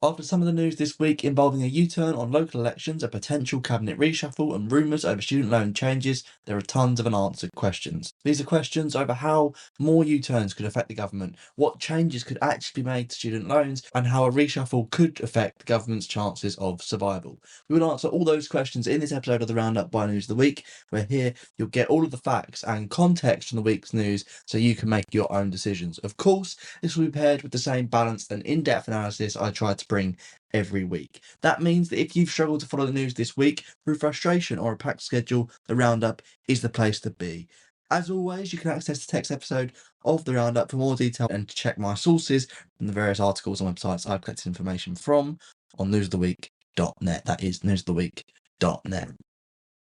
After some of the news this week involving a U-turn on local elections, a potential cabinet reshuffle, and rumours over student loan changes, there are tons of unanswered questions. These are questions over how more U-turns could affect the government, what changes could actually be made to student loans, and how a reshuffle could affect the government's chances of survival. We will answer all those questions in this episode of the Roundup by News of the Week, where here you'll get all of the facts and context from the week's news so you can make your own decisions. Of course, this will be paired with the same balanced and in-depth analysis I try to bring every week. That means that if you've struggled to follow the news this week through frustration or a packed schedule, the Roundup is the place to be. As always, you can access the text episode of the Roundup for more detail and to check my sources from the various articles and websites I've collected information from on newsoftheweek.net. That is newsoftheweek.net.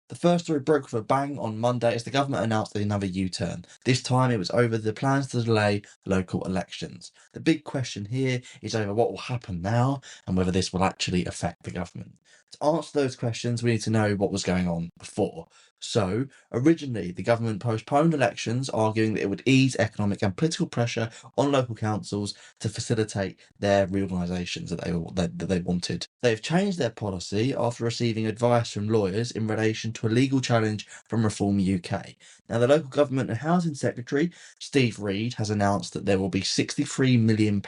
The first story broke with a bang on Monday as the government announced another U-turn. This time it was over the plans to delay local elections. The big question here is over what will happen now and whether this will actually affect the government. To answer those questions, we need to know what was going on before. So, originally, the government postponed elections, arguing that it would ease economic and political pressure on local councils to facilitate their reorganisations that they wanted. They have changed their policy after receiving advice from lawyers in relation to a legal challenge from Reform UK. Now, the local government and housing secretary, Steve Reed, has announced that there will be £63 million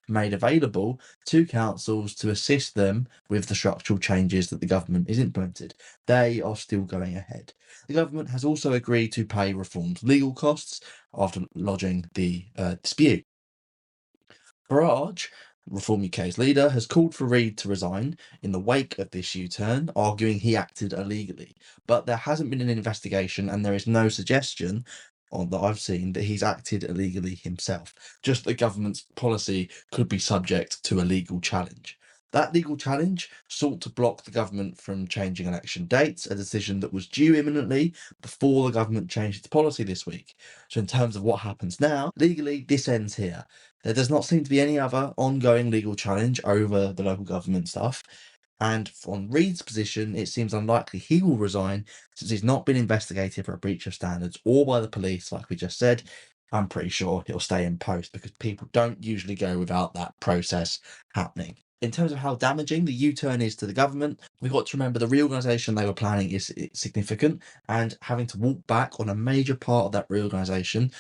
made available to councils to assist them with the structural changes that the government is implemented. They are still going ahead. The government has also agreed to pay Reform's legal costs after lodging the dispute. Farage, Reform UK's leader, has called for Reid to resign in the wake of this U-turn, arguing he acted illegally. But there hasn't been an investigation and there is no suggestion that I've seen that he's acted illegally himself. Just the government's policy could be subject to a legal challenge. That legal challenge sought to block the government from changing election dates, a decision that was due imminently before the government changed its policy this week. So in terms of what happens now, legally, this ends here. There does not seem to be any other ongoing legal challenge over the local government stuff. And from Reid's position, it seems unlikely he will resign since he's not been investigated for a breach of standards or by the police, like we just said. I'm pretty sure he'll stay in post because people don't usually go without that process happening. In terms of how damaging the U-turn is to the government, we've got to remember the reorganisation they were planning is significant, and having to walk back on a major part of that reorganisation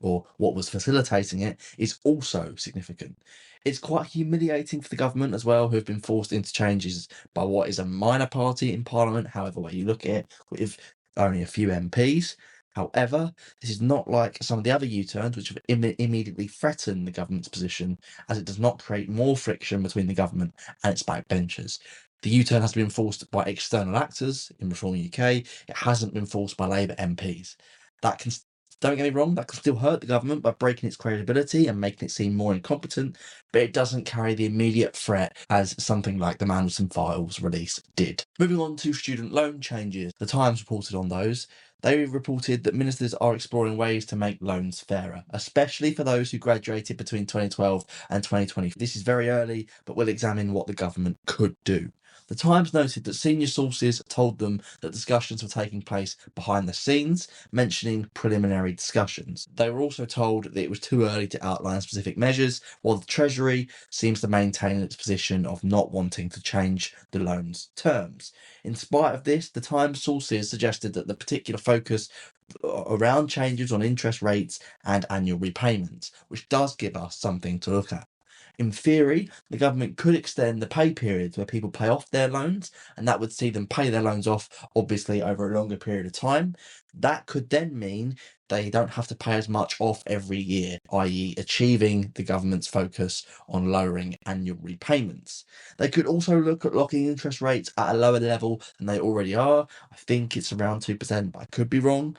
or what was facilitating it is also significant. It's quite humiliating for the government as well, who have been forced into changes by what is a minor party in Parliament, however way you look at it, with only a few MPs. However, this is not like some of the other U-turns which have immediately threatened the government's position, as it does not create more friction between the government and its backbenchers. The U-turn has been enforced by external actors in Reform UK. It hasn't been enforced by Labour MPs. That can, don't get me wrong, that can still hurt the government by breaking its credibility and making it seem more incompetent, but it doesn't carry the immediate threat as something like the Mandelson Files release did. Moving on to student loan changes, the Times reported on those. They reported that ministers are exploring ways to make loans fairer, especially for those who graduated between 2012 and 2020. This is very early, but we'll examine what the government could do. The Times noted that senior sources told them that discussions were taking place behind the scenes, mentioning preliminary discussions. They were also told that it was too early to outline specific measures, while the Treasury seems to maintain its position of not wanting to change the loan's terms. In spite of this, the Times sources suggested that the particular focus around changes on interest rates and annual repayments, which does give us something to look at. In theory, the government could extend the pay periods where people pay off their loans, and that would see them pay their loans off, obviously, over a longer period of time. That could then mean they don't have to pay as much off every year, i.e. achieving the government's focus on lowering annual repayments. They could also look at locking interest rates at a lower level than they already are. I think it's around 2%, but I could be wrong.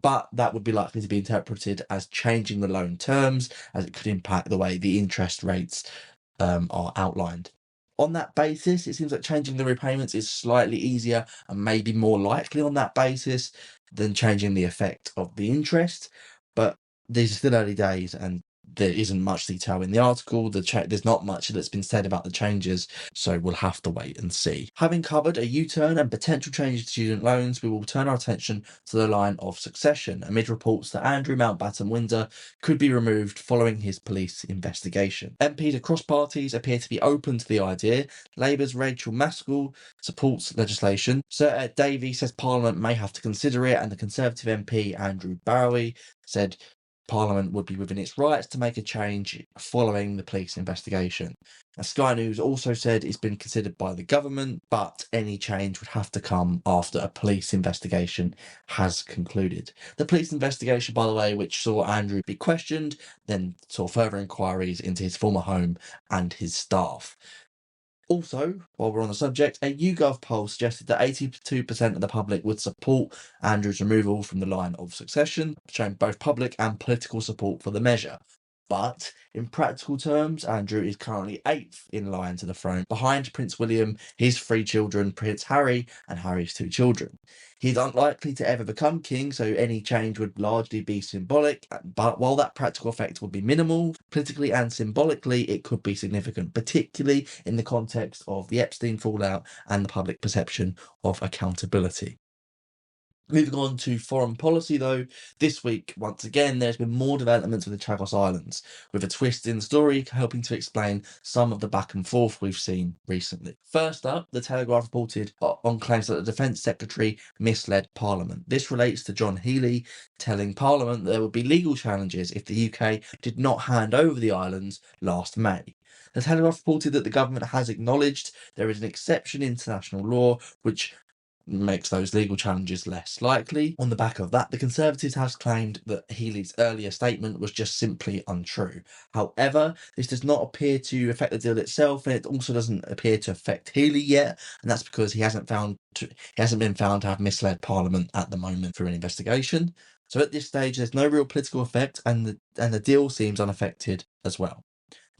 But that would be likely to be interpreted as changing the loan terms, as it could impact the way the interest rates are outlined. On that basis, it seems like changing the repayments is slightly easier and maybe more likely on that basis than changing the effect of the interest. But these are still early days, and there isn't much detail in the article. There's not much that's been said about the changes, so we'll have to wait and see. Having covered a U-turn and potential changes to student loans, we will turn our attention to the line of succession, amid reports that Andrew Mountbatten-Windsor could be removed following his police investigation. MPs across parties appear to be open to the idea. Labour's Rachel Maskell supports legislation. Sir Ed Davey says Parliament may have to consider it, and the Conservative MP Andrew Barrowy said Parliament would be within its rights to make a change following the police investigation. Now, Sky News also said it's been considered by the government, but any change would have to come after a police investigation has concluded. The police investigation, by the way, which saw Andrew be questioned, then saw further inquiries into his former home and his staff. Also, while we're on the subject, a YouGov poll suggested that 82% of the public would support Andrew's removal from the line of succession, showing both public and political support for the measure. But in practical terms, Andrew is currently 8th in line to the throne, behind Prince William, his 3 children, Prince Harry, and Harry's 2 children. He's unlikely to ever become king, so any change would largely be symbolic, but while that practical effect would be minimal, politically and symbolically it could be significant, particularly in the context of the Epstein fallout and the public perception of accountability. Moving on to foreign policy, though, this week, once again, there's been more developments with the Chagos Islands, with a twist in the story helping to explain some of the back and forth we've seen recently. First up, the Telegraph reported on claims that the Defence Secretary misled Parliament. This relates to John Healey telling Parliament that there would be legal challenges if the UK did not hand over the islands last May. The Telegraph reported that the government has acknowledged there is an exception in international law which makes those legal challenges less likely. On the back of that, the Conservatives has claimed that Healey's earlier statement was just simply untrue. However, this does not appear to affect the deal itself, and it also doesn't appear to affect Healey yet, and that's because he hasn't been found to have misled Parliament at the moment through an investigation. So at this stage, there's no real political effect, and the deal seems unaffected as well.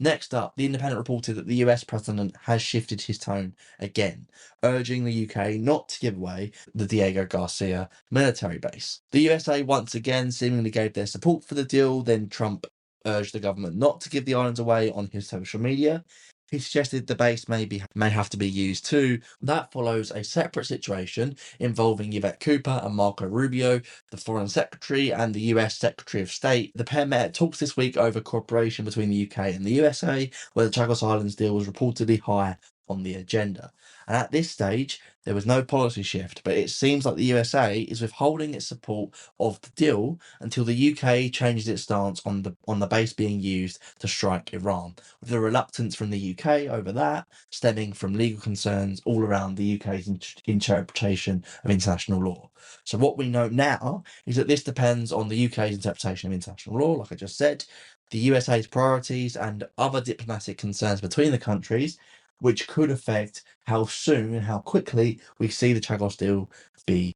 Next up, The Independent reported that the US president has shifted his tone again, urging the UK not to give away the Diego Garcia military base. The USA once again seemingly gave their support for the deal, then Trump urged the government not to give the islands away on his social media. He suggested the base may have to be used too. That follows a separate situation involving Yvette Cooper and Marco Rubio, the Foreign Secretary and the US Secretary of State. The pair met at talks this week over cooperation between the UK and the USA, where the Chagos Islands deal was reportedly high on the agenda. And at this stage, there was no policy shift, but it seems like the USA is withholding its support of the deal until the UK changes its stance on the base being used to strike Iran, with the reluctance from the UK over that stemming from legal concerns all around the UK's interpretation of international law. So what we know now is that this depends on the UK's interpretation of international law, like I just said, the USA's priorities and other diplomatic concerns between the countries, which could affect how soon and how quickly we see the Chagos deal be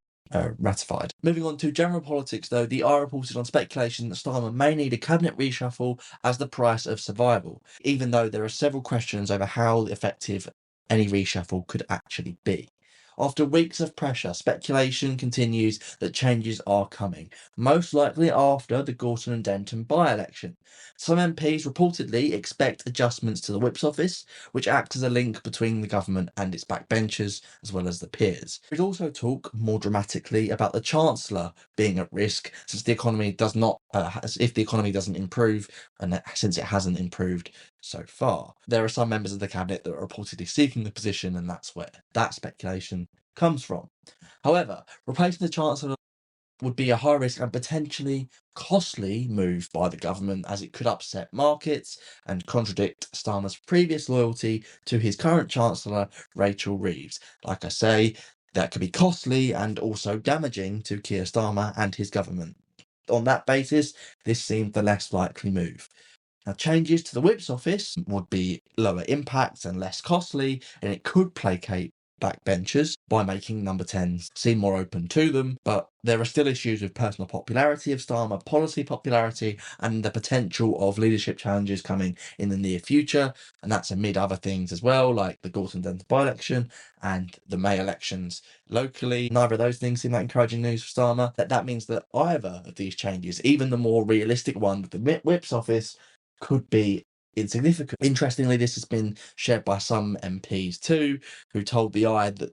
ratified. Moving on to general politics, though, the R reported on speculation that Starmer may need a cabinet reshuffle as the price of survival, even though there are several questions over how effective any reshuffle could actually be. After weeks of pressure, speculation continues that changes are coming, most likely after the Gorton and Denton by-election. Some MPs reportedly expect adjustments to the Whip's office, which act as a link between the government and its backbenchers, as well as the peers. There's also talk, more dramatically, about the Chancellor being at risk, since the economy does not, if the economy doesn't improve, and since it hasn't improved so far. There are some members of the cabinet that are reportedly seeking the position, and that's where that speculation comes from. However, replacing the Chancellor would be a high risk and potentially costly move by the government, as it could upset markets and contradict Starmer's previous loyalty to his current Chancellor, Rachel Reeves. Like I say, that could be costly and also damaging to Keir Starmer and his government. On that basis, this seemed the less likely move. Now, changes to the Whip's office would be lower impact and less costly, and it could placate backbenchers by making number 10s seem more open to them, but there are still issues with personal popularity of Starmer, policy popularity, and the potential of leadership challenges coming in the near future, and that's amid other things as well, like the Gorton Denton by-election and the May elections locally. Neither of those things seem that encouraging news for Starmer. That means that either of these changes, even the more realistic one with the Whip's office, could be insignificant. Interestingly, this has been shared by some MPs too, who told the Eye that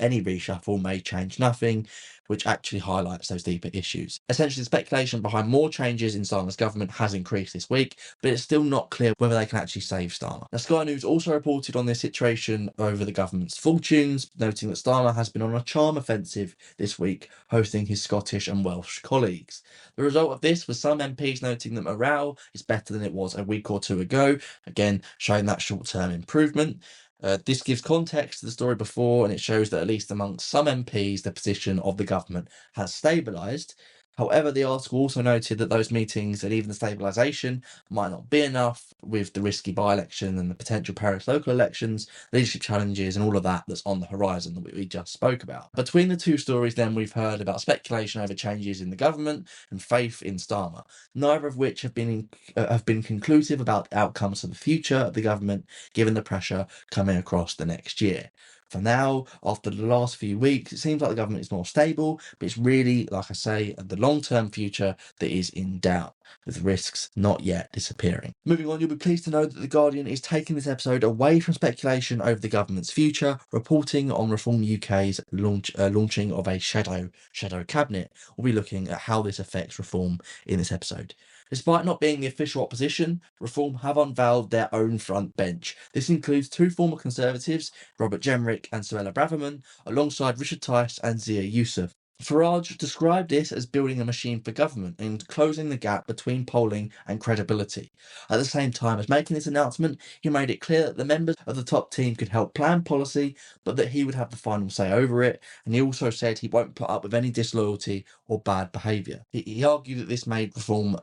any reshuffle may change nothing, which actually highlights those deeper issues. Essentially, the speculation behind more changes in Starmer's government has increased this week, but it's still not clear whether they can actually save Starmer. Now, Sky News also reported on this situation over the government's fortunes, noting that Starmer has been on a charm offensive this week, hosting his Scottish and Welsh colleagues. The result of this was some MPs noting that morale is better than it was a week or two ago, again showing that short-term improvement. This gives context to the story before, and it shows that at least amongst some MPs, the position of the government has stabilised. However, the article also noted that those meetings and even the stabilisation might not be enough, with the risky by-election and the potential Paris local elections, leadership challenges and all of that that's on the horizon that we just spoke about. Between the two stories then, we've heard about speculation over changes in the government and faith in Starmer, neither of which have been conclusive about outcomes for the future of the government, given the pressure coming across the next year. For now, after the last few weeks, it seems like the government is more stable, but it's really, like I say, the long-term future that is in doubt, with risks not yet disappearing. Moving on, you'll be pleased to know that The Guardian is taking this episode away from speculation over the government's future, reporting on Reform UK's launching of a shadow cabinet. We'll be looking at how this affects Reform in this episode. Despite not being the official opposition, Reform have unveiled their own front bench. This includes two former Conservatives, Robert Jenrick and Suella Braverman, alongside Richard Tice and Zia Youssef. Farage described this as building a machine for government and closing the gap between polling and credibility. At the same time as making this announcement, he made it clear that the members of the top team could help plan policy, but that he would have the final say over it, and he also said he won't put up with any disloyalty or bad behaviour. He argued that this made Reform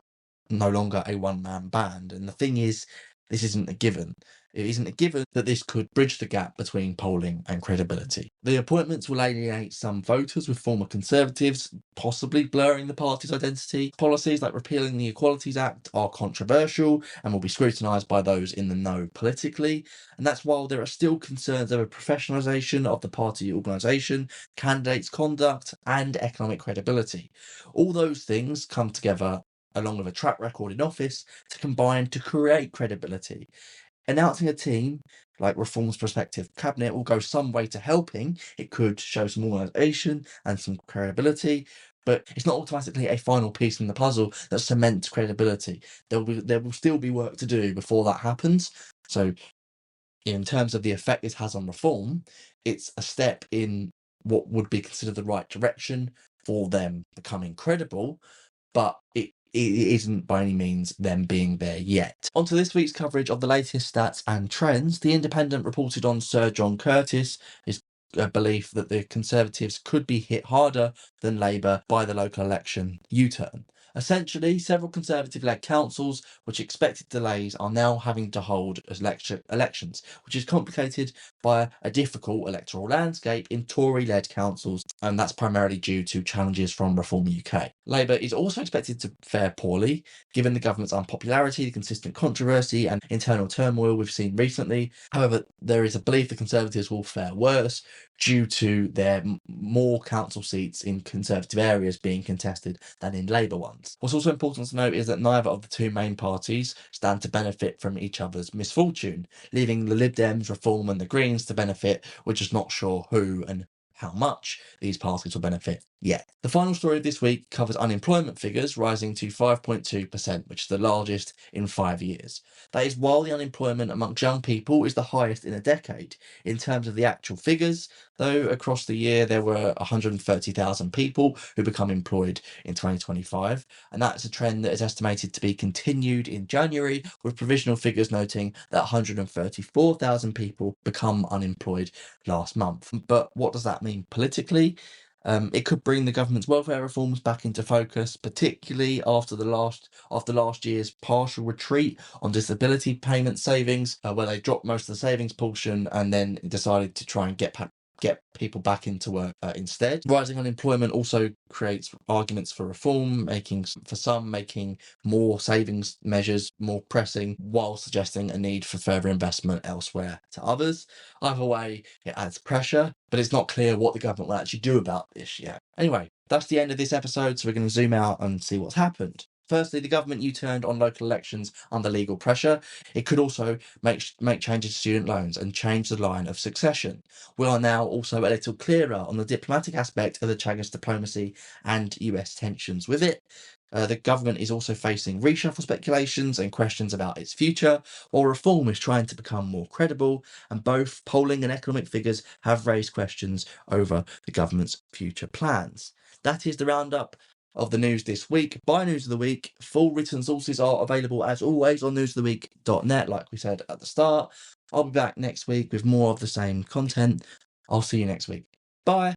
no longer a one-man band, and the thing is, this isn't a given. It isn't a given that this could bridge the gap between polling and credibility. The appointments will alienate some voters with former Conservatives, possibly blurring the party's identity. Policies like repealing the Equalities Act are controversial and will be scrutinised by those in the know politically, and that's while there are still concerns over professionalisation of the party organisation, candidates' conduct and economic credibility. All those things come together along with a track record in office to combine to create credibility. Announcing a team like Reform's prospective cabinet will go some way to helping. It could show some organisation and some credibility, but it's not automatically a final piece in the puzzle that cements credibility. There will still be work to do before that happens. So in terms of the effect this has on Reform, it's a step in what would be considered the right direction for them becoming credible, but it isn't by any means them being there yet. On to this week's coverage of the latest stats and trends. The Independent reported on Sir John Curtis, his belief that the Conservatives could be hit harder than Labour by the local election U-turn. Essentially, several Conservative-led councils which expected delays are now having to hold elections, which is complicated by a difficult electoral landscape in Tory-led councils, and that's primarily due to challenges from Reform UK. Labour is also expected to fare poorly, given the government's unpopularity, the consistent controversy and internal turmoil we've seen recently. However, there is a belief the Conservatives will fare worse due to their more council seats in Conservative areas being contested than in Labour ones. What's also important to note is that neither of the two main parties stand to benefit from each other's misfortune, leaving the Lib Dems, Reform and the Greens to benefit. We're just not sure who and how much these parties will benefit yet. The final story of this week covers unemployment figures rising to 5.2%, which is the largest in 5 years. That is while the unemployment amongst young people is the highest in a decade. In terms of the actual figures, though, across the year there were 130,000 people who become employed in 2025, and that's a trend that is estimated to be continued in January, with provisional figures noting that 134,000 people become unemployed last month. But what does that mean politically? It could bring the government's welfare reforms back into focus, particularly after last year's partial retreat on disability payment savings, where they dropped most of the savings portion and then decided to try and get people back into work instead. Rising unemployment also creates arguments for reform, making more savings measures more pressing, while suggesting a need for further investment elsewhere to others. Either way, it adds pressure, but it's not clear what the government will actually do about this yet. Anyway, that's the end of this episode, so we're going to zoom out and see what's happened. Firstly, the government U-turned on local elections under legal pressure. It could also make changes to student loans and change the line of succession. We are now also a little clearer on the diplomatic aspect of the Chagas diplomacy and US tensions with it. The government is also facing reshuffle speculations and questions about its future, while reform is trying to become more credible, and both polling and economic figures have raised questions over the government's future plans. That is the roundup of the news this week by News of the Week. Full written sources are available as always on newsoftheweek.net, like we said at the start. I'll be back next week with more of the same content. I'll see you next week. Bye.